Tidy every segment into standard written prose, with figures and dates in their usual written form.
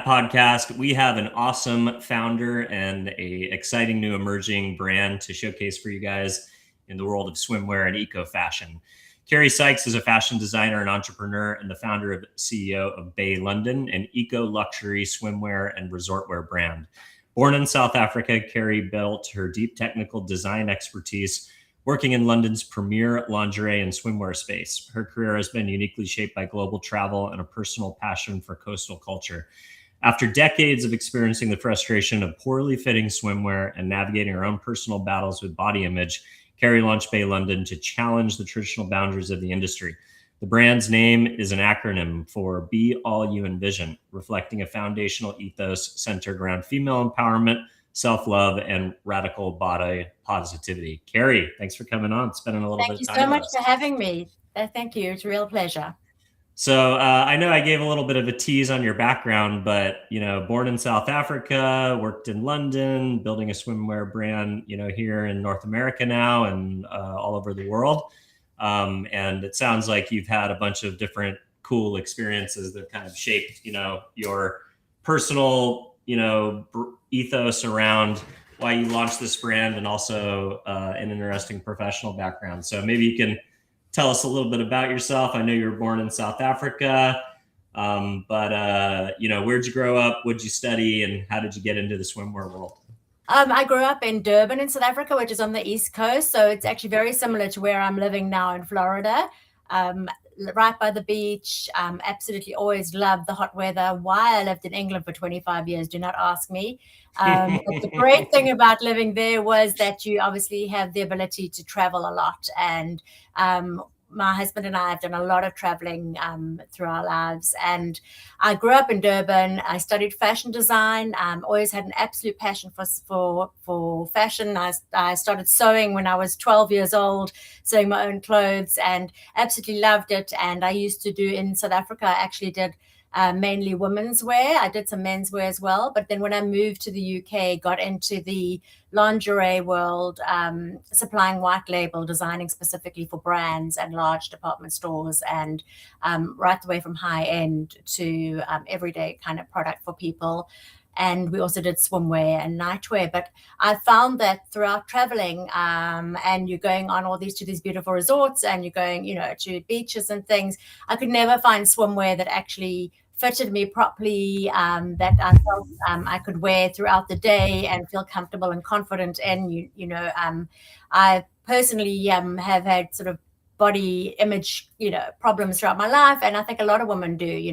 podcast. We have an awesome founder and a exciting new emerging brand to showcase for you guys in the world of swimwear and eco fashion. Kerry Sykes is a fashion designer and entrepreneur and the founder and CEO of BAYE London, an eco luxury swimwear and resortwear brand. Born in South Africa, Kerry built her deep technical design expertise working in London's premier lingerie and swimwear space. Her career has been uniquely shaped by global travel and a personal passion for coastal culture. After decades of experiencing the frustration of poorly fitting swimwear and navigating her own personal battles with body image, Kerry launched BAYE London to challenge the traditional boundaries of the industry. The brand's name is an acronym for Be All You Envision, reflecting a foundational ethos centered around female empowerment, self-love, and radical body positivity. Kerry, thanks for coming on, spending a little bit of time with us. Thank you so much for having me. Thank you. It's a real pleasure. So I know I gave a little bit of a tease on your background, but, born in South Africa, worked in London, building a swimwear brand, here in North America now and all over the world. And it sounds like you've had a bunch of different cool experiences that kind of shaped, your personal, ethos around why you launched this brand and also an interesting professional background. So maybe you can tell us a little bit about yourself. I know you were born in South Africa, but where'd you grow up? What'd you study? And how did you get into the swimwear world? I grew up in Durban in South Africa, which is on the East Coast. So it's actually very similar to where I'm living now in Florida. Right by the beach. Absolutely always loved the hot weather. Why I lived in England for 25 years, do not ask me. But the great thing about living there was that you obviously have the ability to travel a lot. And my husband and I have done a lot of traveling through our lives. And I grew up in Durban. I studied fashion design. Always had an absolute passion for fashion. I started sewing when I was 12 years old, sewing my own clothes, and absolutely loved it. And I used to do in South Africa, I actually did mainly women's wear. I did some men's wear as well. But then when I moved to the UK, got into the lingerie world, supplying white label, designing specifically for brands and large department stores, and right the way from high end to everyday kind of product for people. And we also did swimwear and nightwear. But I found that throughout traveling, and you're going on all to these beautiful resorts, and you're going, to beaches and things, I could never find swimwear that actually fitted me properly, that I felt I could wear throughout the day and feel comfortable and confident in. I personally have had sort of body image, problems throughout my life. And I think a lot of women do,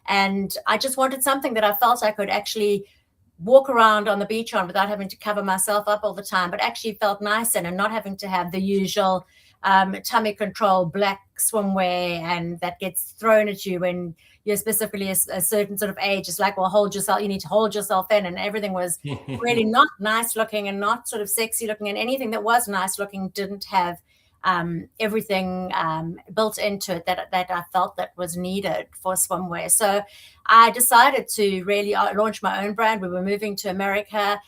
and I just wanted something that I felt I could actually walk around on the beach on without having to cover myself up all the time, but actually felt nice in and not having to have the usual tummy control black swimwear and that gets thrown at you when you're specifically a certain sort of age. It's like, well, you need to hold yourself in, and everything was really not nice looking and not sort of sexy looking, and anything that was nice looking didn't have everything built into it that I felt that was needed for swimwear. So I decided to really launch my own brand. We were moving to America,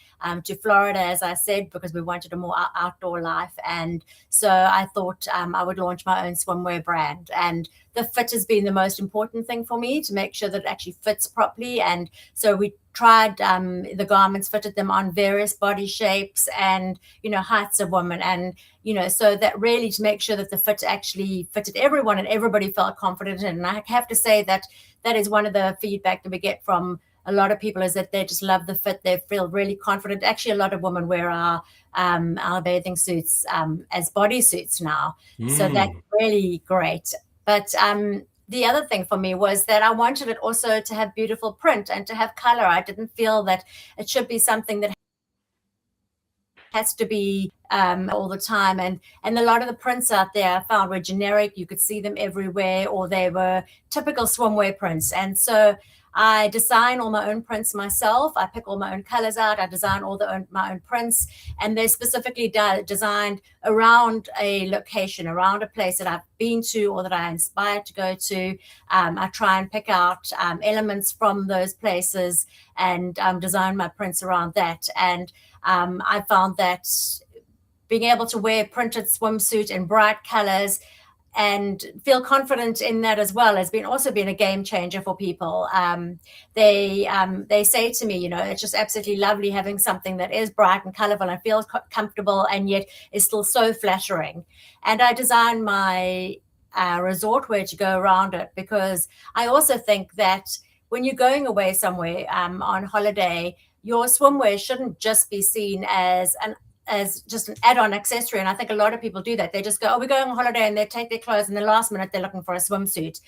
to Florida, as I said, because we wanted a more outdoor life. And so I thought I would launch my own swimwear brand. And the fit has been the most important thing for me, to make sure that it actually fits properly. And so we tried the garments, fitted them on various body shapes and, heights of women. And, so that really to make sure that the fit actually fitted everyone and everybody felt confident in. And I have to say that is one of the feedback that we get from a lot of people, is that they just love the fit. They feel really confident. Actually, a lot of women wear our bathing suits as bodysuits now. So that's really great. But the other thing for me was that I wanted it also to have beautiful print and to have color. I didn't feel that it should be something that has to be all the time. And a lot of the prints out there I found were generic. You could see them everywhere, or they were typical swimwear prints. And so I design all my own prints myself. I pick all my own colors out. I design my own prints, and they're specifically designed around a location, around a place that I've been to or that I inspired to go to. I try and pick out elements from those places and design my prints around that. And I found that being able to wear a printed swimsuit in bright colors and feel confident in that as well has also been a game changer for people. They say to me, it's just absolutely lovely having something that is bright and colorful and feels comfortable and yet is still so flattering. And I designed my resort wear to go around it, because I also think that when you're going away somewhere on holiday, your swimwear shouldn't just be seen as just an add-on accessory. And I think a lot of people do that. They just go, oh, we're going on holiday, and they take their clothes, and the last minute they're looking for a swimsuit.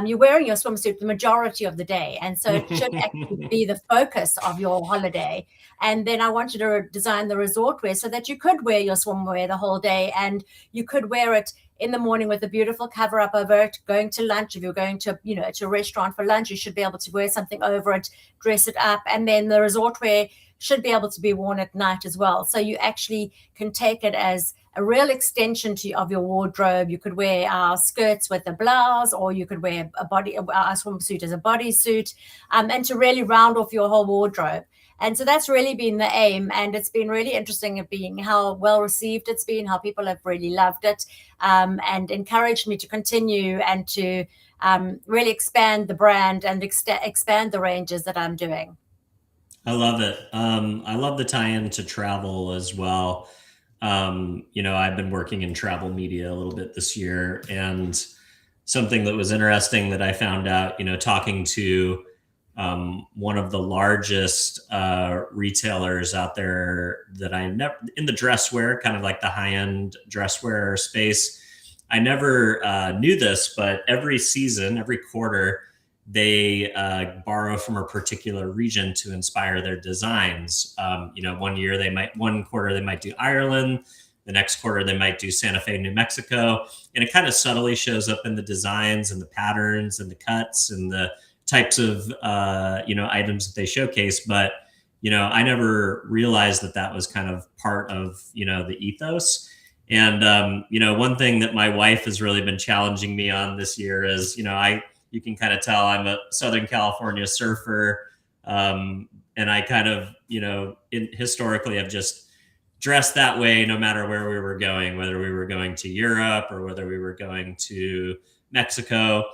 You're wearing your swimsuit the majority of the day, and so it should actually be the focus of your holiday. And then I wanted to design the resort wear so that you could wear your swimwear the whole day, and you could wear it in the morning with a beautiful cover up over it, going to lunch. If you're going to, to a restaurant for lunch, you should be able to wear something over it, dress it up. And then the resort wear should be able to be worn at night as well. So you actually can take it as a real extension of your wardrobe. You could wear our skirts with a blouse, or you could wear a swimsuit as a bodysuit, and to really round off your whole wardrobe. And so that's really been the aim. And it's been really interesting of being how well received it's been, how people have really loved it, and encouraged me to continue and to really expand the brand and expand the ranges that I'm doing. I love it. I love the tie-in to travel as well. I've been working in travel media a little bit this year, and something that was interesting that I found out, talking to one of the largest retailers out there that I never, in the dress wear, kind of like the high-end dress wear space. I never knew this, but every season, every quarter, they borrow from a particular region to inspire their designs. One quarter they might do Ireland, the next quarter they might do Santa Fe, New Mexico, and it kind of subtly shows up in the designs and the patterns and the cuts and the types of items that they showcase. But I never realized that was kind of part of the ethos. And one thing that my wife has really been challenging me on this year is you can kind of tell I'm a Southern California surfer. And I kind of, historically have just dressed that way no matter where we were going, whether we were going to Europe or whether we were going to Mexico.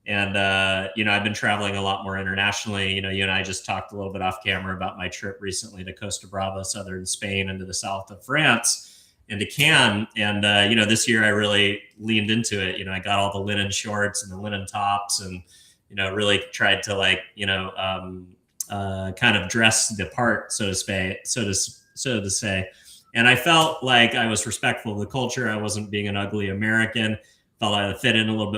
And, I've been traveling a lot more internationally. You and I just talked a little bit off camera about my trip recently to Costa Brava, southern Spain, into the south of France, into Cannes. And, this year I really leaned into it. I got all the linen shorts and the linen tops, and, really tried to kind of dress the part, so to say. And I felt like I was respectful of the culture. I wasn't being an ugly American. Felt I fit in a little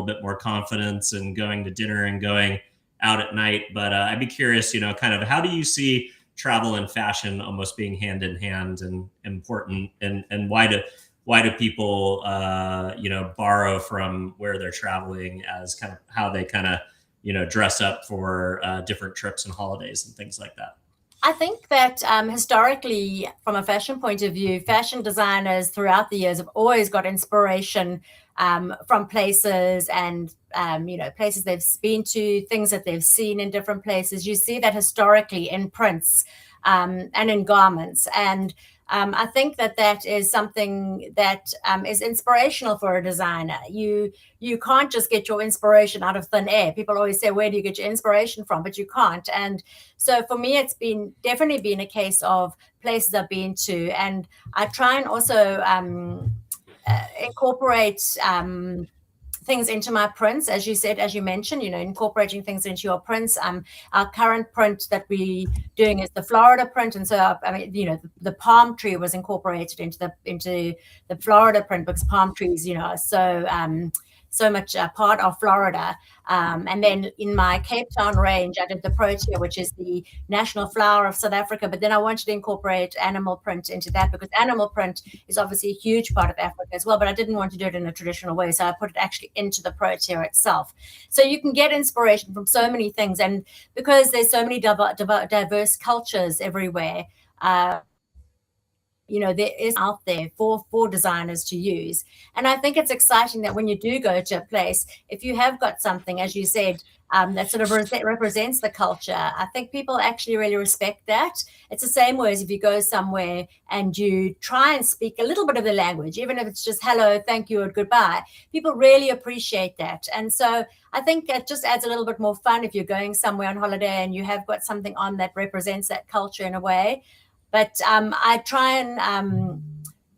bit more confidence, and going to dinner and going out at night. But I'd be curious, kind of how do you see travel and fashion almost being hand in hand and important, and why do people borrow from where they're traveling as kind of how they kind of dress up for different trips and holidays and things like that? I think that historically, from a fashion point of view, fashion designers throughout the years have always got inspiration from places and, places they've been to, things that they've seen in different places. You see that historically in prints and in garments. And I think that is something that is inspirational for a designer. You can't just get your inspiration out of thin air. People always say, where do you get your inspiration from? But you can't. And so for me, it's definitely been a case of places I've been to. And I try and also incorporate things into my prints, as you mentioned, incorporating things into your prints. Our current print that we're doing is the Florida print, and so the palm tree was incorporated into the Florida print, because palm trees, are so much part of Florida. And then in my Cape Town range, I did the protea, which is the national flower of South Africa. But then I wanted to incorporate animal print into that, because animal print is obviously a huge part of Africa as well. But I didn't want to do it in a traditional way, so I put it actually into the protea itself. So you can get inspiration from so many things, and because there's so many diverse cultures everywhere, there is out there for designers to use. And I think it's exciting that when you do go to a place, if you have got something, as you said, that sort of represents the culture, I think people actually really respect that. It's the same way as if you go somewhere and you try and speak a little bit of the language, even if it's just hello, thank you, or goodbye. People really appreciate that. And so I think it just adds a little bit more fun if you're going somewhere on holiday and you have got something on that represents that culture in a way. But I try and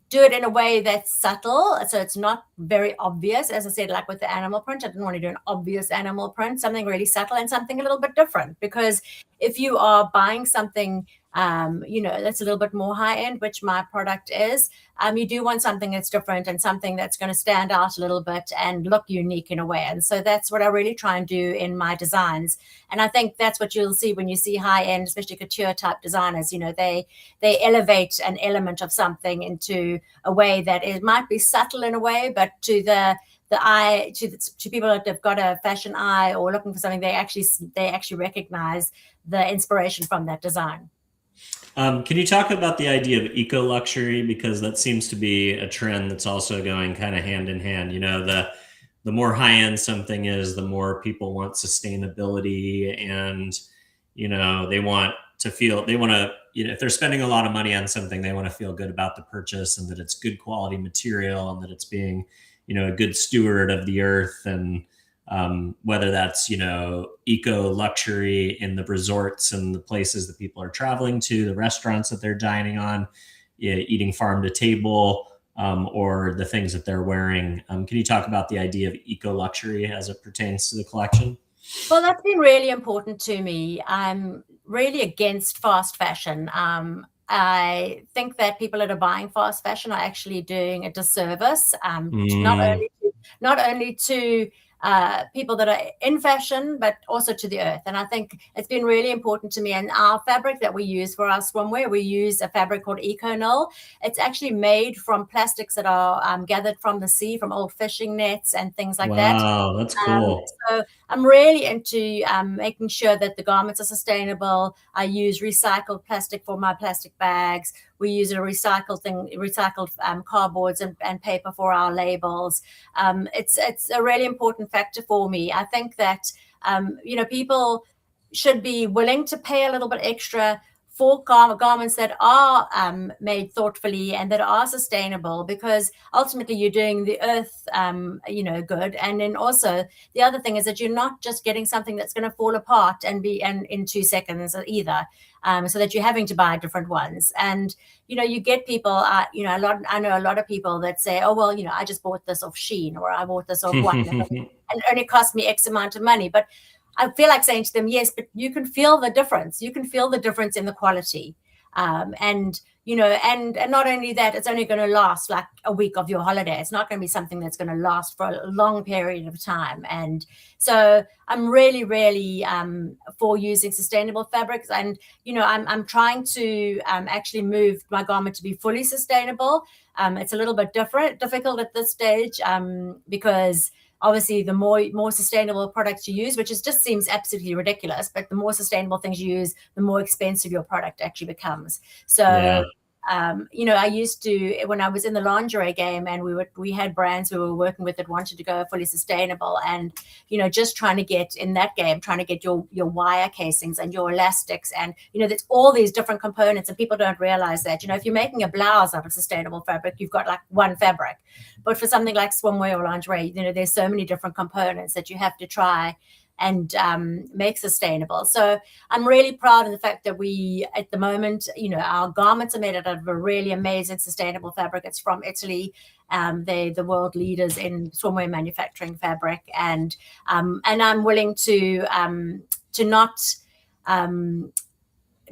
do it in a way that's subtle, so it's not very obvious. As I said, like with the animal print, I didn't want to do an obvious animal print, something really subtle and something a little bit different. Because if you are buying something, that's a little bit more high end, which my product is, you do want something that's different and something that's going to stand out a little bit and look unique in a way. And so that's what I really try and do in my designs. And I think that's what you'll see when you see high end, especially couture type designers. They elevate an element of something into a way that it might be subtle in a way, but to the eye, to people that have got a fashion eye or looking for something, they actually recognize the inspiration from that design. Can you talk about the idea of eco luxury, because that seems to be a trend that's also going kind of hand in hand. The more high end something is, the more people want sustainability, and they want to, if they're spending a lot of money on something, they want to feel good about the purchase and that it's good quality material and that it's being a good steward of the earth. And whether that's eco luxury in the resorts and the places that people are traveling to, the restaurants that they're dining on, eating farm to table, or the things that they're wearing. Can you talk about the idea of eco luxury as it pertains to the collection? Well, that's been really important to me. I'm really against fast fashion. I think that people that are buying fast fashion are actually doing a disservice, not only to people that are in fashion, but also to the earth. And I think it's been really important to me. And our fabric that we use for our swimwear, we use a fabric called Econol. It's actually made from plastics that are gathered from the sea, from old fishing nets and things like that. Wow, that's cool. So I'm really into making sure that the garments are sustainable. I use recycled plastic for my plastic bags. We use recycled cardboards and paper for our labels. It's a really important factor for me. I think that people should be willing to pay a little bit extra for garments that are made thoughtfully and that are sustainable, because ultimately you're doing the earth good. And then also the other thing is that you're not just getting something that's going to fall apart and be in 2 seconds either, so that you're having to buy different ones. And you get people, I know a lot of people that say, oh well, I just bought this off Shein, or I bought this off one and it only cost me X amount of money. But I feel like saying to them, yes, but you can feel the difference. You can feel the difference in the quality. And not only that, it's only going to last like a week of your holiday. It's not going to be something that's going to last for a long period of time. And so I'm really, really for using sustainable fabrics. And, I'm trying to actually move my garment to be fully sustainable. It's a little bit difficult at this stage because obviously the more sustainable products you use, which just seems absolutely ridiculous, but the more sustainable things you use, the more expensive your product actually becomes. So, yeah. I used to, when I was in the lingerie game, and we had brands we were working with that wanted to go fully sustainable, and just trying to get in that game, trying to get your wire casings and your elastics, and there's all these different components, and people don't realize that if you're making a blouse out of sustainable fabric, you've got like one fabric, but for something like swimwear or lingerie, there's so many different components that you have to try and make sustainable. So I'm really proud of the fact that we, at the moment, our garments are made out of a really amazing sustainable fabric. It's from Italy. They're the world leaders in swimwear manufacturing fabric, and I'm willing to not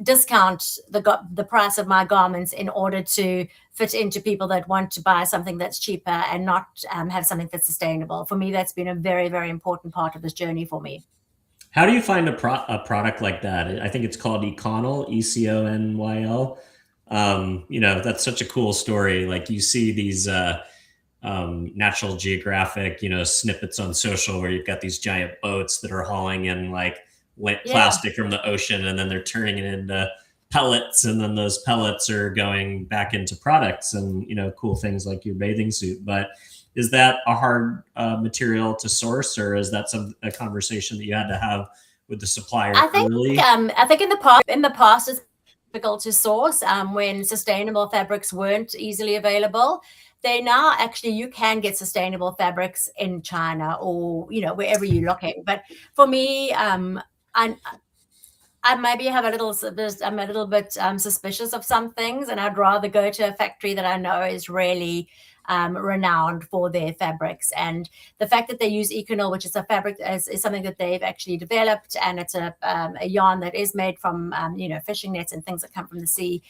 discount the price of my garments in order to fit into people that want to buy something that's cheaper and not have something that's sustainable. For me, that's been a very, very important part of this journey for me. How do you find a product like that? I think it's called Econyl, Econyl. That's such a cool story. Like, you see these Natural Geographic, snippets on social where you've got these giant boats that are hauling in like plastic from the ocean, and then they're turning it into pellets, and then those pellets are going back into products and, cool things like your bathing suit. But is that a hard material to source, or is that a conversation that you had to have with the supplier early? I think in the past it's difficult to source when sustainable fabrics weren't easily available. They now actually, you can get sustainable fabrics in China or wherever you're looking. But for me, I maybe have I'm a little bit suspicious of some things, and I'd rather go to a factory that I know is really renowned for their fabrics. And the fact that they use Econol, which is a fabric, is something that they've actually developed, and it's a yarn that is made from fishing nets and things that come from the sea.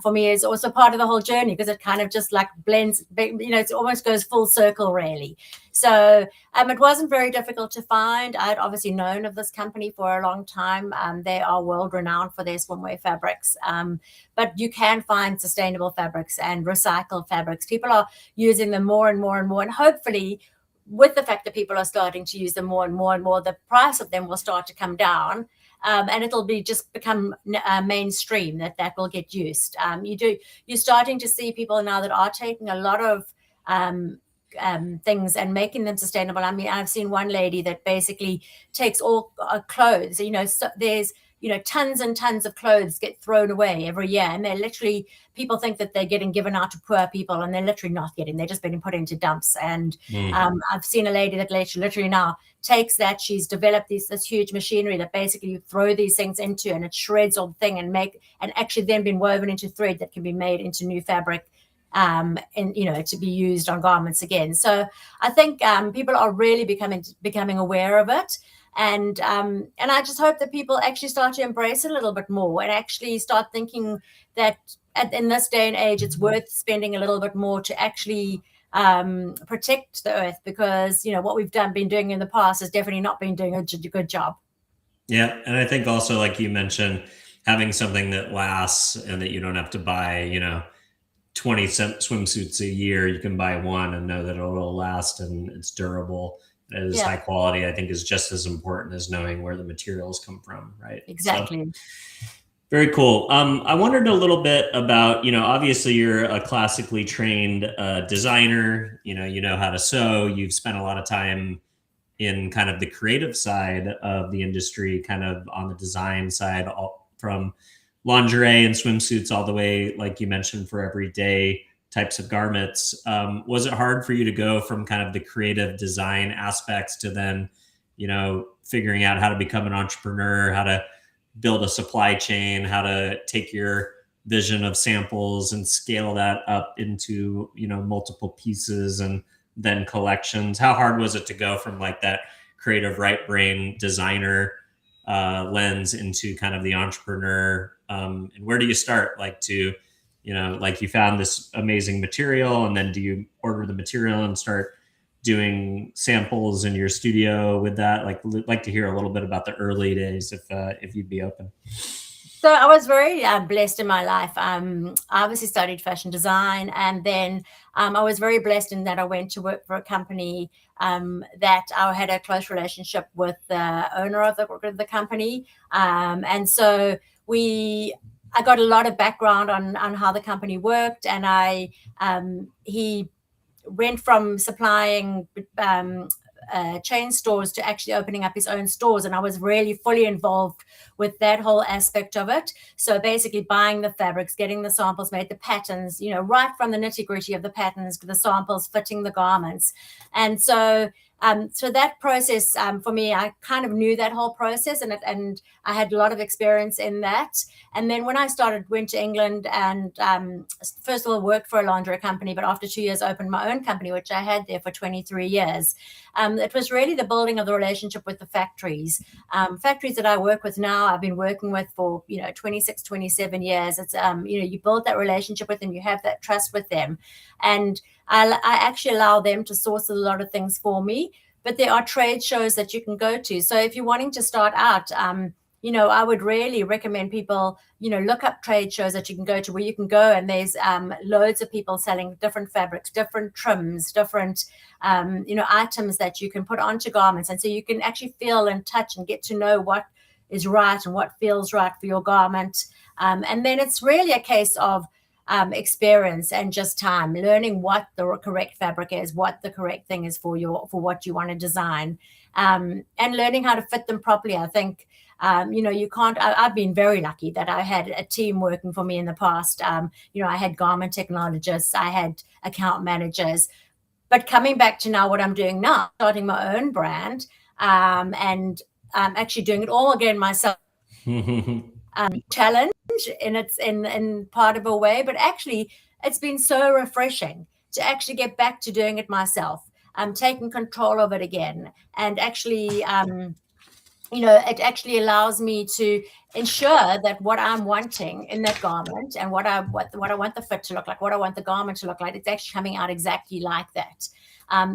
For me, is also part of the whole journey, because it kind of just like blends. It almost goes full circle, really. So it wasn't very difficult to find. I'd obviously known of this company for a long time. They are world renowned for their swimwear fabrics. But you can find sustainable fabrics and recycled fabrics. People are using them more and more and more. And hopefully, with the fact that people are starting to use them more and more and more, the price of them will start to come down. And it'll just become mainstream, that will get used. You're starting to see people now that are taking a lot of things and making them sustainable. I mean, I've seen one lady that basically takes all clothes. So there's tons and tons of clothes get thrown away every year, and they're literally, people think that they're getting given out to poor people, and they're literally not getting. They're just being put into dumps. And I've seen a lady that literally now takes that. She's developed this huge machinery that basically you throw these things into, and it shreds all the thing and actually then been woven into thread that can be made into new fabric. And to be used on garments again. So I think people are really becoming aware of it, and I just hope that people actually start to embrace it a little bit more, and actually start thinking that in this day and age it's worth spending a little bit more to actually protect the earth, because what we've been doing in the past has definitely not been doing a good job. Yeah, and I think also, like you mentioned, having something that lasts and that you don't have to buy 20 swimsuits a year. You can buy one and know that it'll last and it's durable. It is high quality, I think, is just as important as knowing where the materials come from, right? Exactly. So, very cool. I wondered a little bit about, obviously you're a classically trained designer, you know how to sew. You've spent a lot of time in kind of the creative side of the industry, kind of on the design side, from lingerie and swimsuits all the way, like you mentioned, for everyday types of garments. Was it hard for you to go from kind of the creative design aspects to then, figuring out how to become an entrepreneur, how to build a supply chain, how to take your vision of samples and scale that up into, multiple pieces and then collections? How hard was it to go from like that creative right brain designer lens into kind of the entrepreneur? And where do you start? Like you found this amazing material, and then do you order the material and start doing samples in your studio with that? Like to hear a little bit about the early days, if you'd be open. So I was very blessed in my life. I obviously studied fashion design, and then I was very blessed in that I went to work for a company that I had a close relationship with the owner of the company. And so I got a lot of background on how the company worked, and he went from supplying chain stores to actually opening up his own stores, and I was really fully involved with that whole aspect of it. So basically buying the fabrics, getting the samples made, the patterns, right from the nitty-gritty of the patterns to the samples, fitting the garments. And so that process, for me, I kind of knew that whole process, and I had a lot of experience in that. And then when I went to England and first of all worked for a lingerie company, but after 2 years opened my own company, which I had there for 23 years. It was really the building of the relationship with the factories. Factories that I work with now, I've been working with for 26, 27 years. It's you build that relationship with them, you have that trust with them, and I actually allow them to source a lot of things for me. But there are trade shows that you can go to. So if you're wanting to start out, I would really recommend people, look up trade shows that you can go to, where you can go and there's loads of people selling different fabrics, different trims, different, items that you can put onto garments. And so you can actually feel and touch and get to know what is right and what feels right for your garment. And then it's really a case of experience and just time, learning what the correct fabric is, what the correct thing is for what you want to design, and learning how to fit them properly. I think you can't. I've been very lucky that I had a team working for me in the past. I had garment technologists, I had account managers, but coming back to now what I'm doing now, starting my own brand, and actually doing it all again myself. Challenge in part of a way, but actually it's been so refreshing to actually get back to doing it myself. Taking control of it again, and actually it actually allows me to ensure that what I'm wanting in that garment and what I want the fit to look like, what I want the garment to look like, it's actually coming out exactly like that.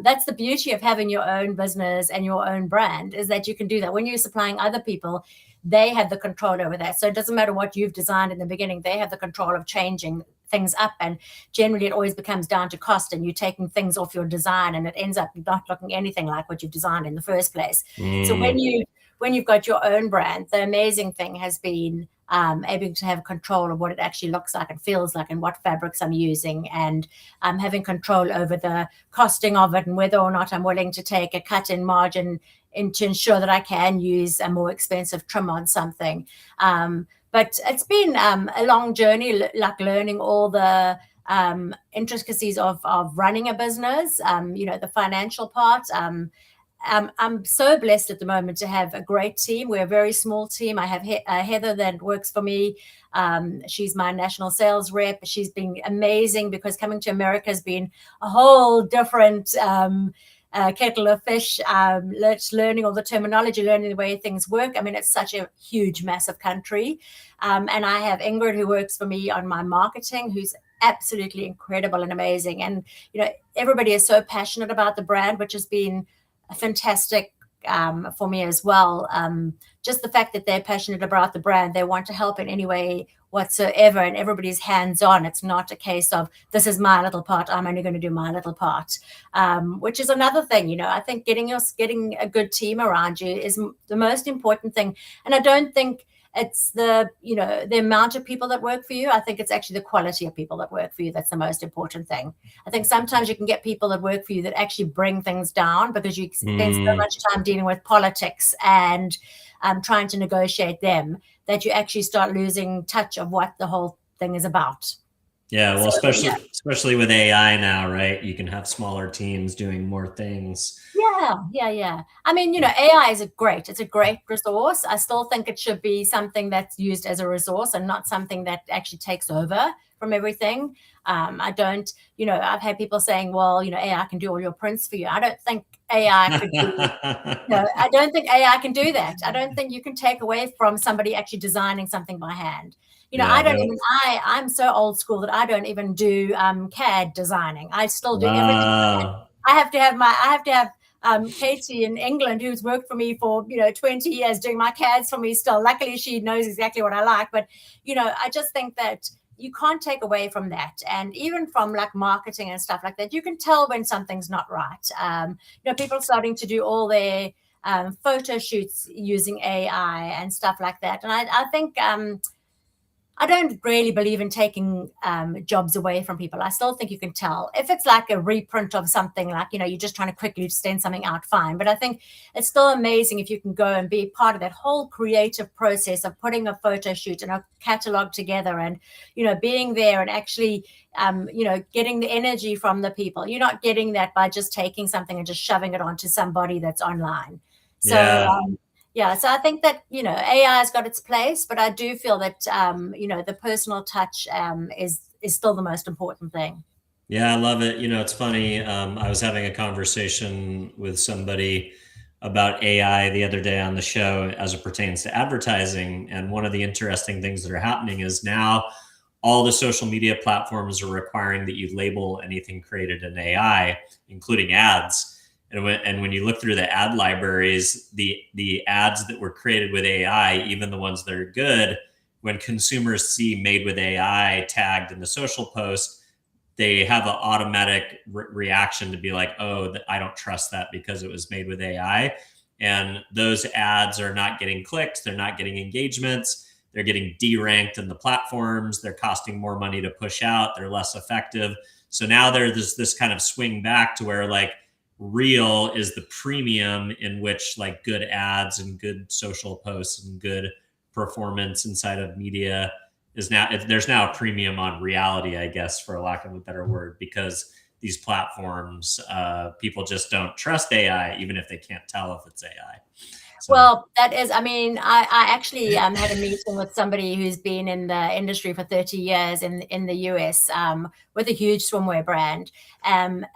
That's the beauty of having your own business and your own brand, is that you can do that. When you're supplying other people, they have the control over that. So it doesn't matter what you've designed in the beginning, they have the control of changing things up. And generally it always becomes down to cost, and you're taking things off your design and it ends up not looking anything like what you've designed in the first place. So when you've got your own brand, the amazing thing has been able to have control of what it actually looks like and feels like, and what fabrics I'm using, and having control over the costing of it, and whether or not I'm willing to take a cut in margin to ensure that I can use a more expensive trim on something. But it's been a long journey, like learning all the intricacies of running a business, the financial part. I'm so blessed at the moment to have a great team. We're a very small team. I have Heather that works for me. She's my national sales rep. She's been amazing, because coming to America has been a whole different kettle of fish. Learning all the terminology, learning the way things work. I mean, it's such a huge, massive country. And I have Ingrid, who works for me on my marketing, who's absolutely incredible and amazing. And, everybody is so passionate about the brand, which has been fantastic for me as well. Just the fact that they're passionate about the brand, they want to help in any way whatsoever, and everybody's hands-on. It's not a case of, this is my little part, I'm only going to do my little part, which is another thing. I think getting a good team around you is the most important thing. And I don't think it's the amount of people that work for you. I think it's actually the quality of people that work for you that's the most important thing. I think sometimes you can get people that work for you that actually bring things down, because you spend so much time dealing with politics and trying to negotiate them, that you actually start losing touch of what the whole thing is about. Yeah, well, especially with AI now, right? You can have smaller teams doing more things. Yeah. I mean, AI is it's a great resource. I still think it should be something that's used as a resource and not something that actually takes over from everything. I don't, I've had people saying, well, AI can do all your prints for you. I don't think AI could do, I don't think AI can do that. I don't think you can take away from somebody actually designing something by hand. I'm so old school that I don't even do CAD designing. I still do everything. I have to have Katie in England, who's worked for me for 20 years doing my CADs for me still. Luckily, she knows exactly what I like. But I just think that you can't take away from that. And even from like marketing and stuff like that, you can tell when something's not right. People are starting to do all their photo shoots using AI and stuff like that. And I think I don't really believe in taking jobs away from people. I still think you can tell. If it's like a reprint of something, like, you're just trying to quickly send something out, fine. But I think it's still amazing if you can go and be part of that whole creative process of putting a photo shoot and a catalog together, and, being there and actually, getting the energy from the people. You're not getting that by just taking something and just shoving it onto somebody that's online. So, so I think that, AI has got its place, but I do feel that, the personal touch is still the most important thing. Yeah, I love it. It's funny. I was having a conversation with somebody about AI the other day on the show as it pertains to advertising. And one of the interesting things that are happening is now all the social media platforms are requiring that you label anything created in AI, including ads. And when you look through the ad libraries, the ads that were created with AI, even the ones that are good, when consumers see made with AI tagged in the social post, they have an automatic reaction to be like, oh, I don't trust that because it was made with AI. And those ads are not getting clicks, they're not getting engagements, they're getting deranked in the platforms, they're costing more money to push out, they're less effective. So now there's this kind of swing back to where like real is the premium in which like good ads and good social posts and good performance inside of media is now, there's now a premium on reality, I guess, for lack of a better word, because these platforms, people just don't trust AI, even if they can't tell if it's AI. So. Well, that is, I mean, I actually had a meeting with somebody who's been in the industry for 30 years in the US with a huge swimwear brand. And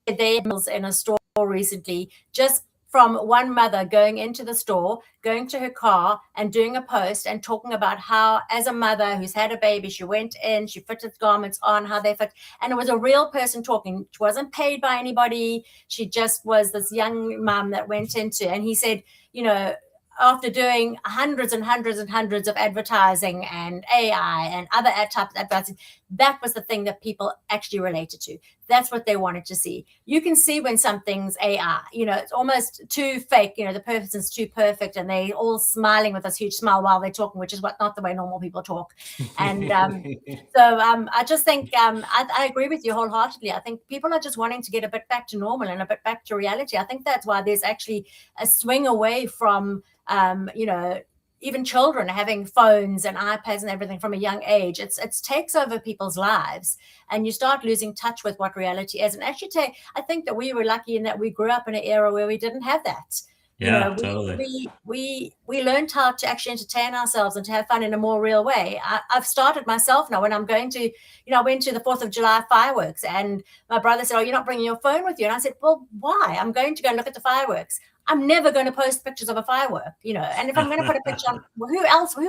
they in a store recently, just from one mother going into the store, going to her car and doing a post and talking about how, as a mother who's had a baby, she went in, she fitted garments on, how they fit. And it was a real person talking. She wasn't paid by anybody. She just was this young mom that went into, and he said, you know, after doing hundreds and hundreds and hundreds of advertising and AI and other types of advertising, that was the thing that people actually related to. That's what they wanted to see. You can see when something's AI, you know, it's almost too fake, you know, the person's too perfect and they all smiling with this huge smile while they're talking, which is not the way normal people talk. And I just think I agree with you wholeheartedly. I think people are just wanting to get a bit back to normal and a bit back to reality. I think that's why there's actually a swing away from, you know, even children having phones and iPads and everything from a young age. It takes over people's lives, and you start losing touch with what reality is. And actually, I think that we were lucky in that we grew up in an era where we didn't have that. Yeah, you know, totally. We learned how to actually entertain ourselves and to have fun in a more real way. I've started myself now when I'm going to, you know, I went to the 4th of July fireworks, and my brother said, "Oh, you're not bringing your phone with you?" And I said, "Well, why? I'm going to go and look at the fireworks. I'm never going to post pictures of a firework, you know, and if I'm going to put a picture on, well, who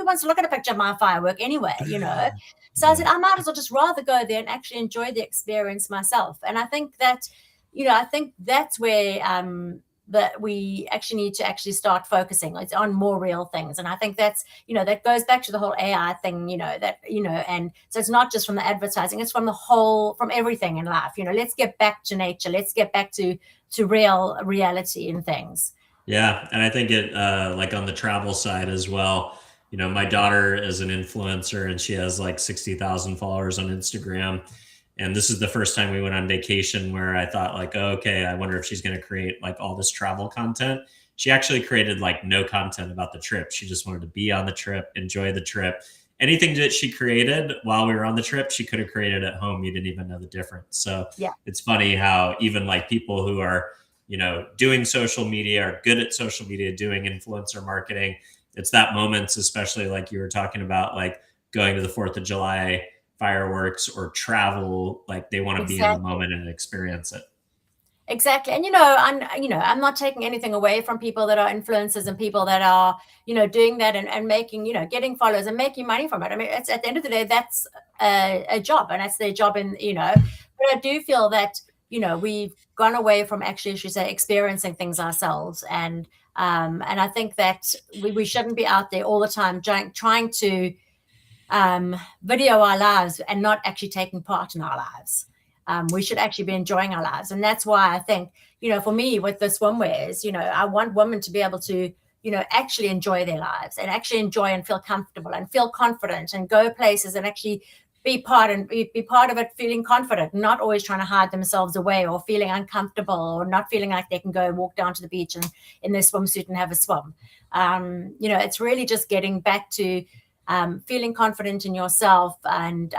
wants to look at a picture of my firework anyway, you know?" So I said, I might as well just rather go there and actually enjoy the experience myself. And I think that, you know, I think that's where that we actually need to actually start focusing on more real things. And I think that's, you know, that goes back to the whole AI thing, you know, that, you know, and so it's not just from the advertising, it's from the whole, from everything in life. You know, let's get back to nature. Let's get back to real reality and things. Yeah. And I think it, like on the travel side as well, you know, my daughter is an influencer and she has like 60,000 followers on Instagram. And this is the first time we went on vacation where I thought like, oh, okay, I wonder if she's going to create like all this travel content. She actually created like no content about the trip. She just wanted to be on the trip, enjoy the trip. Anything that she created while we were on the trip, she could have created at home. You didn't even know the difference. So yeah, it's funny how even like people who are, you know, doing social media, are good at social media, doing influencer marketing, it's that moments, especially like you were talking about, like going to the 4th of July fireworks or travel, like they want to be in the moment and experience it. Exactly. And, you know, I'm not taking anything away from people that are influencers and people that are, you know, doing that and making, you know, getting followers and making money from it. I mean, it's at the end of the day, that's a job, and that's their job. And, you know, but I do feel that, you know, we've gone away from actually, as you say, experiencing things ourselves. And I think that we shouldn't be out there all the time trying to video our lives and not actually taking part in our lives. We should actually be enjoying our lives. And that's why I think, you know, for me with the swimwears, you know, I want women to be able to, you know, actually enjoy their lives and actually enjoy and feel comfortable and feel confident and go places and actually be part of it, feeling confident, not always trying to hide themselves away or feeling uncomfortable or not feeling like they can go walk down to the beach and in their swimsuit and have a swim. You know, it's really just getting back to feeling confident in yourself. And,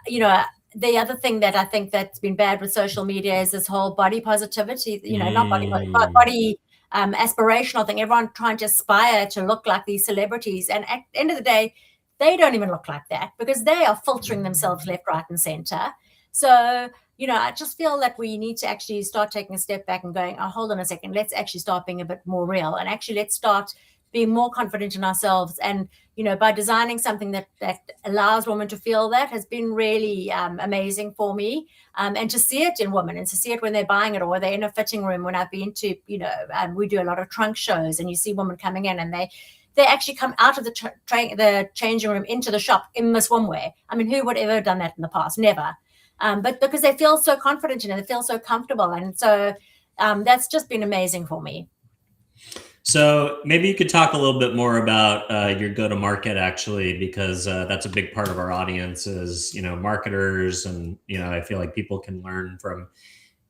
you know, the other thing that I think that's been bad with social media is this whole body positivity, you know, not body aspirational thing. Everyone trying to aspire to look like these celebrities. And at the end of the day, they don't even look like that because they are filtering themselves left, right, and center. So, you know, I just feel that we need to actually start taking a step back and going, oh, hold on a second, let's actually start being a bit more real. And actually, let's start being more confident in ourselves. And, you know, by designing something that allows women to feel that has been really amazing for me. And to see it in women and to see it when they're buying it or they're in a fitting room. When I've been to, you know, we do a lot of trunk shows and you see women coming in and they actually come out of the changing room into the shop in the swimwear. I mean, who would ever have done that in the past? Never. But because they feel so confident in it, they feel so comfortable. And so that's just been amazing for me. So maybe you could talk a little bit more about your go-to-market, actually, because that's a big part of our audience is, marketers, and I feel like people can learn from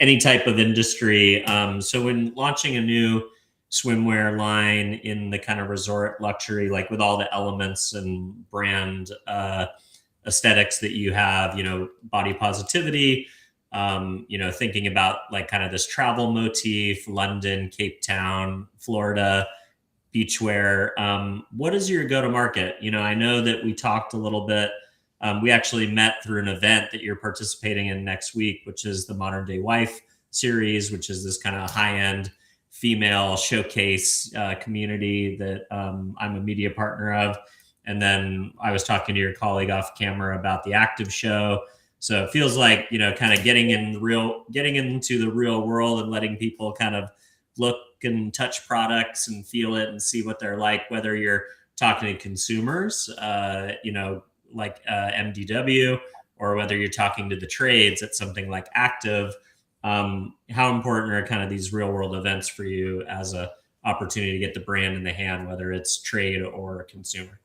any type of industry. So when launching a new swimwear line in the kind of resort luxury, like with all the elements and brand aesthetics that you have, body positivity, thinking about like kind of this travel motif, London, Cape Town, Florida, beachwear. What is your go to market? I know that we talked a little bit. We actually met through an event that you're participating in next week, which is the Modern Day Wife series, which is this kind of high end female showcase community that I'm a media partner of. And then I was talking to your colleague off camera about the active show. So it feels like, kind of getting into the real world and letting people kind of look and touch products and feel it and see what they're like, whether you're talking to consumers, like MDW, or whether you're talking to the trades at something like Active. How important are kind of these real world events for you as a opportunity to get the brand in the hand, whether it's trade or consumer?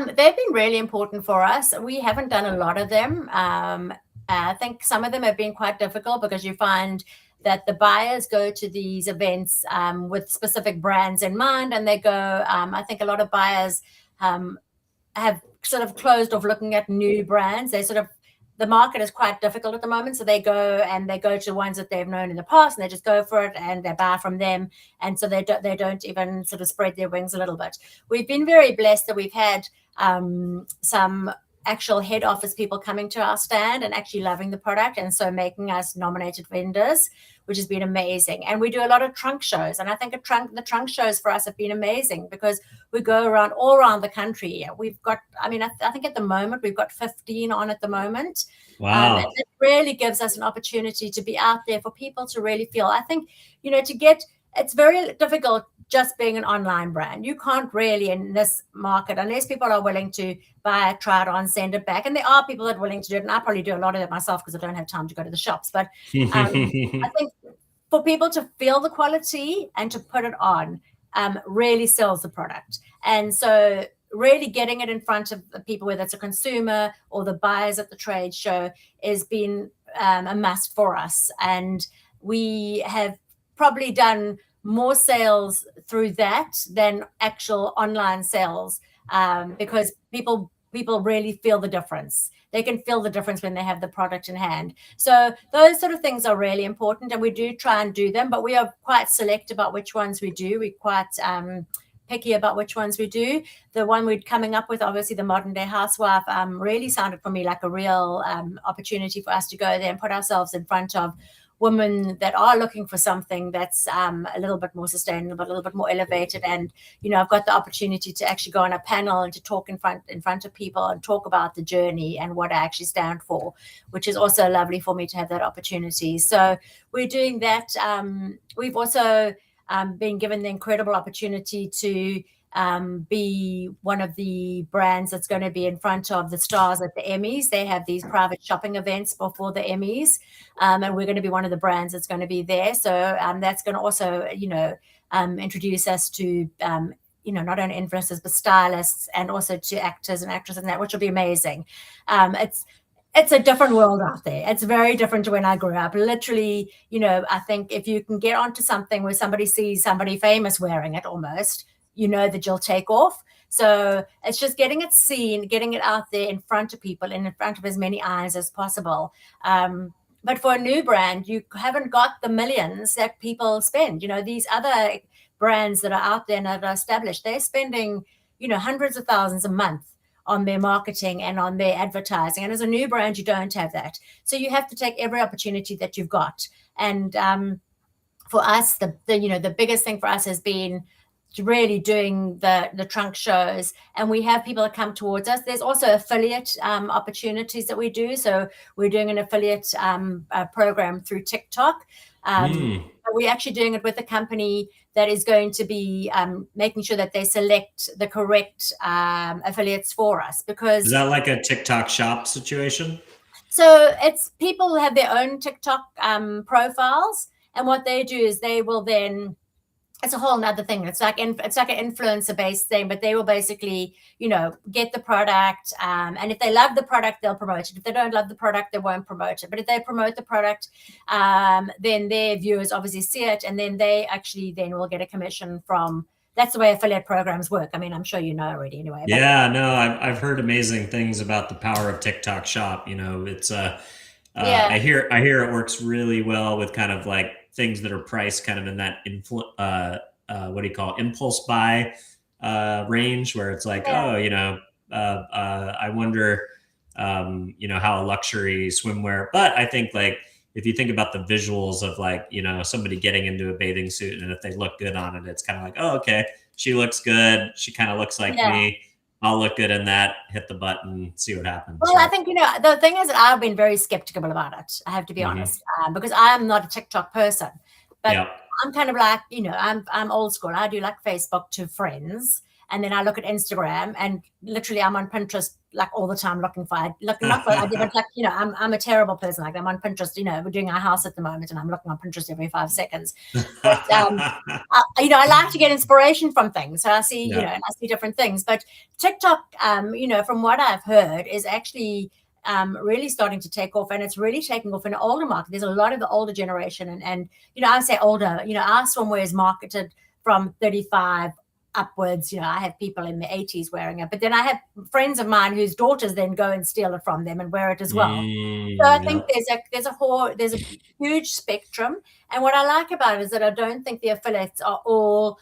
They've been really important for us. We haven't done a lot of them. I think some of them have been quite difficult because you find that the buyers go to these events with specific brands in mind, and they go, I think a lot of buyers have sort of closed off looking at new brands. The market is quite difficult at the moment. So they go to ones that they've known in the past, and they just go for it and they buy from them. And so they don't even sort of spread their wings a little bit. We've been very blessed that we've had some actual head office people coming to our stand and actually loving the product, and so making us nominated vendors, which has been amazing. And we do a lot of trunk shows, and I think the trunk shows for us have been amazing because we go all around the country. We've got, I think at the moment we've got 15 on at the moment. Wow. And it really gives us an opportunity to be out there for people to really feel. I think, it's very difficult just being an online brand. You can't really, in this market, unless people are willing to buy it, try it on, send it back. And there are people that are willing to do it. And I probably do a lot of it myself because I don't have time to go to the shops. But I think for people to feel the quality and to put it on really sells the product. And so really getting it in front of the people, whether it's a consumer or the buyers at the trade show, has been a must for us. And we have probably done more sales through that than actual online sales because people really feel the difference. They can feel the difference when they have the product in hand. So those sort of things are really important, and we do try and do them, but we are quite select about which ones we do. We're quite picky about which ones we do. The one we're coming up with, obviously the Modern Day Housewife, really sounded for me like a real opportunity for us to go there and put ourselves in front of women that are looking for something that's a little bit more sustainable, a little bit more elevated. And I've got the opportunity to actually go on a panel and to talk in front of people and talk about the journey and what I actually stand for, which is also lovely for me to have that opportunity. So we're doing that. We've also been given the incredible opportunity to be one of the brands that's going to be in front of the stars at the Emmys. They have these private shopping events before the Emmys, and we're going to be one of the brands that's going to be there. So that's going to also, introduce us to, not only influencers, but stylists, and also to actors and actresses and that, which will be amazing. It's a different world out there. It's very different to when I grew up. Literally, I think if you can get onto something where somebody sees somebody famous wearing it almost, that you'll take off. So it's just getting it seen, getting it out there in front of people and in front of as many eyes as possible. But for a new brand, you haven't got the millions that people spend. These other brands that are out there and that are established, they're spending, hundreds of thousands a month on their marketing and on their advertising. And as a new brand, you don't have that. So you have to take every opportunity that you've got. And for us, the biggest thing for us has been really doing the trunk shows, and we have people that come towards us. There's also affiliate opportunities that we do. So we're doing an affiliate program through TikTok. We're actually doing it with a company that is going to be making sure that they select the correct affiliates for us. Because is that like a TikTok shop situation? So it's people who have their own TikTok profiles, And what they do is they will then, it's a whole nother thing. It's like an influencer based thing, but they will basically, get the product. And if they love the product, they'll promote it. If they don't love the product, they won't promote it. But if they promote the product, then their viewers obviously see it. And then they actually then will get a commission from, that's the way affiliate programs work. I mean, I'm sure you know already anyway. Yeah, no, I've heard amazing things about the power of TikTok Shop. It's I hear it works really well with kind of like things that are priced kind of in that what do you call it? Impulse buy range, where it's like, I wonder, how a luxury swimwear. But I think like if you think about the visuals of like, somebody getting into a bathing suit, and if they look good on it, it's kind of like, oh, okay, she looks good. She kind of looks like me. I'll look good in that, hit the button, see what happens. Well, right? I think, the thing is that I've been very skeptical about it. I have to be honest, because I'm not a TikTok person, but I'm kind of like, I'm old school. I do like Facebook to friends. And then I look at Instagram, and literally I'm on Pinterest like all the time looking for like, I'm a terrible person. Like I'm on Pinterest, we're doing our house at the moment, and I'm looking on Pinterest every 5 seconds. But, I like to get inspiration from things. So I see, and I see different things. But TikTok, from what I've heard, is actually really starting to take off, and it's really taking off in the older market. There's a lot of the older generation, and I say older, our swimwear is marketed from 35 upwards. I have people in the 80s wearing it, but then I have friends of mine whose daughters then go and steal it from them and wear it as well. So I think there's a huge spectrum. And what I like about it is that I don't think the affiliates are all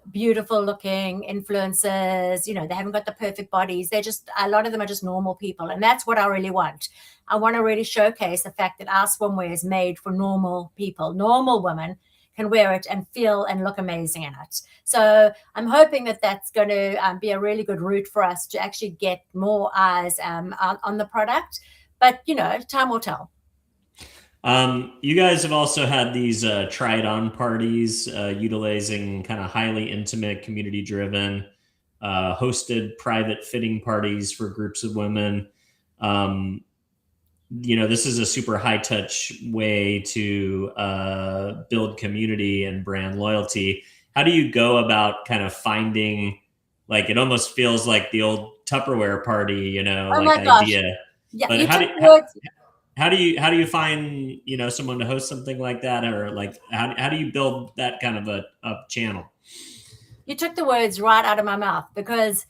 beautiful looking influencers. They haven't got the perfect bodies. They're just, a lot of them are just normal people. And that's what I really want. I want to really showcase the fact that our swimwear is made for normal people. Normal women can wear it and feel and look amazing in it. So I'm hoping that that's going to be a really good route for us to actually get more eyes on the product. But, time will tell. You guys have also had these try it on parties, utilizing kind of highly intimate, community driven, hosted private fitting parties for groups of women. This is a super high touch way to build community and brand loyalty. How do you go about kind of finding, like, it almost feels like the old Tupperware party, idea. Yeah, but how do you find, someone to host something like that? Or like, how do you build that kind of a channel? You took the words right out of my mouth, because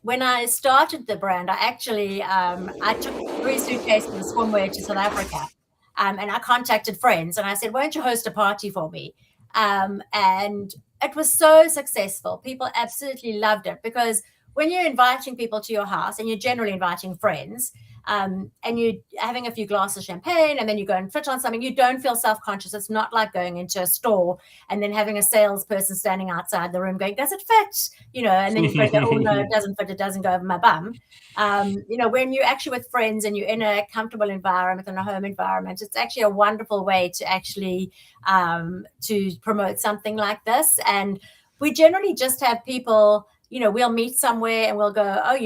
when I started the brand, I actually, I took 3 suitcases of swimwear to South Africa, and I contacted friends and I said, why don't you host a party for me? And it was so successful. People absolutely loved it, because when you're inviting people to your house, and you're generally inviting friends, and you're having a few glasses of champagne, and then you go and fit on something, you don't feel self-conscious. It's not like going into a store and then having a salesperson standing outside the room going, does it fit? And then you've got to go, oh, no, it doesn't fit. It doesn't go over my bum. When you're actually with friends and you're in a comfortable environment, in a home environment, it's actually a wonderful way to actually to promote something like this. And we generally just have people, we'll meet somewhere and we'll go, oh,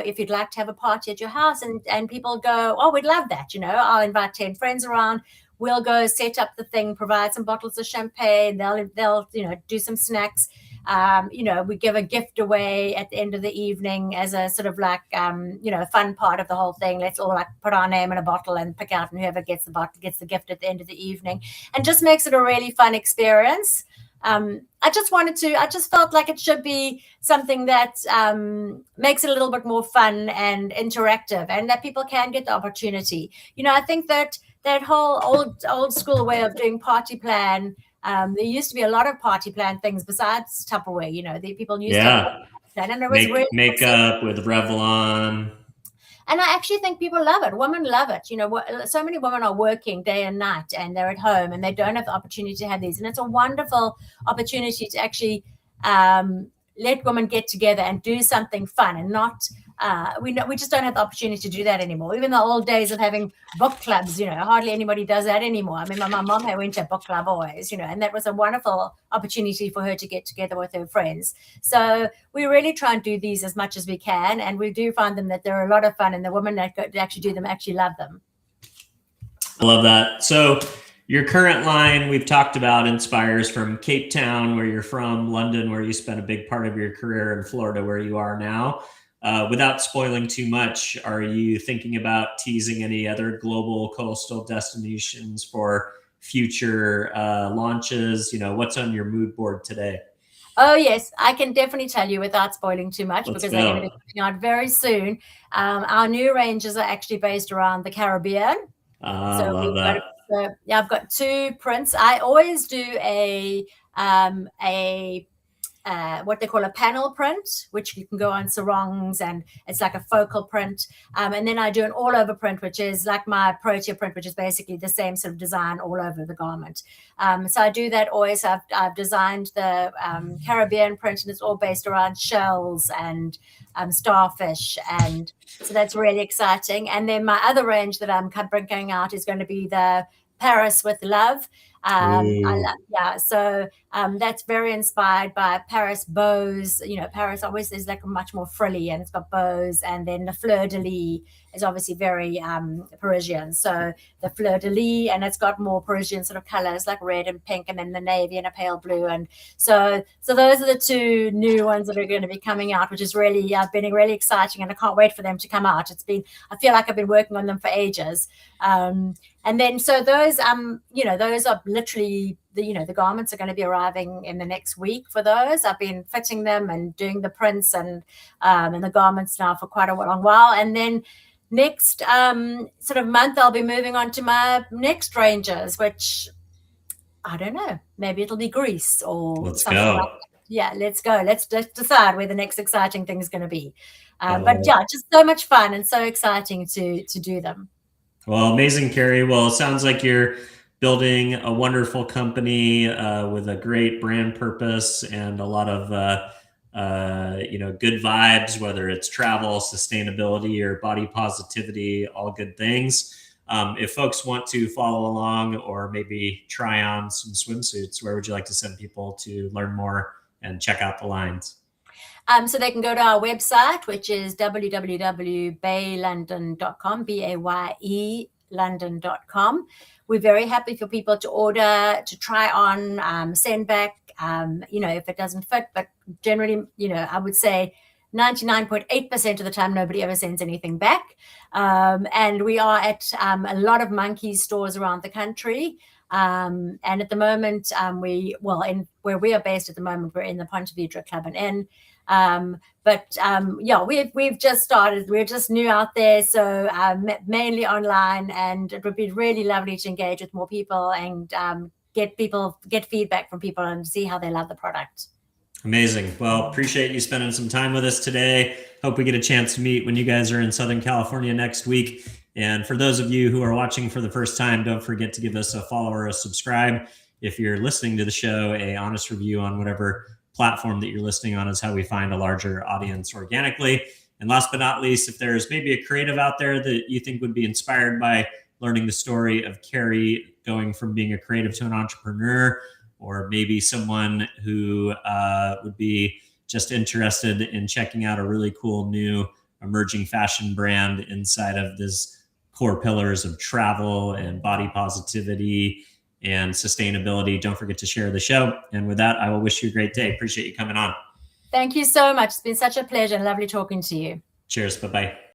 if you'd like to have a party at your house, and people go, oh, we'd love that. I'll invite 10 friends around. We'll go set up the thing, provide some bottles of champagne. They'll do some snacks. We give a gift away at the end of the evening as a sort of like, fun part of the whole thing. Let's all like put our name in a bottle and pick out, and whoever gets the bottle gets the gift at the end of the evening, and just makes it a really fun experience. I just felt like it should be something that makes it a little bit more fun and interactive, and that people can get the opportunity. I think that whole old school way of doing party plan, there used to be a lot of party plan things besides Tupperware. The people used to plan, and it was really makeup with Revlon. And I actually think people love it. Women love it. So many women are working day and night, and they're at home, and they don't have the opportunity to have these. And it's a wonderful opportunity to actually let women get together and do something fun, and not we just don't have the opportunity to do that anymore. Even the old days of having book clubs, hardly anybody does that anymore. I mean, my mom went to a book club always, and that was a wonderful opportunity for her to get together with her friends. So we really try and do these as much as we can, and we do find them that they're a lot of fun, and the women that actually do them actually love them. I love that. So Your current line, we've talked about, inspires from Cape Town, where you're from, London, where you spent a big part of your career, and Florida, where you are now. Without spoiling too much, are you thinking about teasing any other global coastal destinations for future launches? What's on your mood board today? Oh, yes, I can definitely tell you without spoiling too much Let's because they're going to be go. coming out very soon. Our new ranges are actually based around the Caribbean. So Love we've got, that. yeah, I've got two prints. I always do a what they call a panel print, which you can go on sarongs, and it's like a focal print. And then I do an all over print, which is like my protea print, which is basically the same sort of design all over the garment. So I do that always. I've designed the Caribbean print, and it's all based around shells and starfish. And so that's really exciting. And then my other range that I'm bringing out is going to be the Paris with Love. So that's very inspired by Paris bows. Paris always is like much more frilly, and it's got bows. And then the fleur de lis is obviously very Parisian. So the fleur de lis, and it's got more Parisian sort of colors like red and pink, and then the navy and a pale blue. And so those are the two new ones that are going to be coming out, which is really been really exciting, and I can't wait for them to come out. I feel like I've been working on them for ages. And then, so those, those are literally the garments are going to be arriving in the next week for those. I've been fitting them and doing the prints and the garments now for quite a long while. And then next sort of month, I'll be moving on to my next ranges, which I don't know, maybe it'll be Greece or something like that. Yeah, let's go. Let's decide where the next exciting thing is going to be. But yeah, just so much fun and so exciting to do them. Well, amazing, Kerry. Well, it sounds like you're building a wonderful company with a great brand purpose and a lot of good vibes, whether it's travel, sustainability, or body positivity, all good things. If folks want to follow along or maybe try on some swimsuits, where would you like to send people to learn more and check out the lines? So they can go to our website, which is www.bayelondon.com, BAYE London.com. We're very happy for people to order, to try on, send back, if it doesn't fit. But generally, I would say 99.8% of the time, nobody ever sends anything back. And we are at a lot of Monkeys stores around the country. And at the moment, where we are based at the moment, we're in the Ponte Vedra Club and Inn. We've just started. We're just new out there, so mainly online, and it would be really lovely to engage with more people and get feedback from people and see how they love the product. Amazing. Well, appreciate you spending some time with us today. Hope we get a chance to meet when you guys are in Southern California next week. And for those of you who are watching for the first time, don't forget to give us a follow or a subscribe. If you're listening to the show, a honest review on whatever platform that you're listening on is how we find a larger audience organically. And last but not least, if there's maybe a creative out there that you think would be inspired by learning the story of Kerry going from being a creative to an entrepreneur, or maybe someone who would be just interested in checking out a really cool new emerging fashion brand inside of this core pillars of travel and body positivity and sustainability, don't forget to share the show. And with that, I will wish you a great day. Appreciate you coming on. Thank you so much. It's been such a pleasure and lovely talking to you. Cheers. Bye-bye.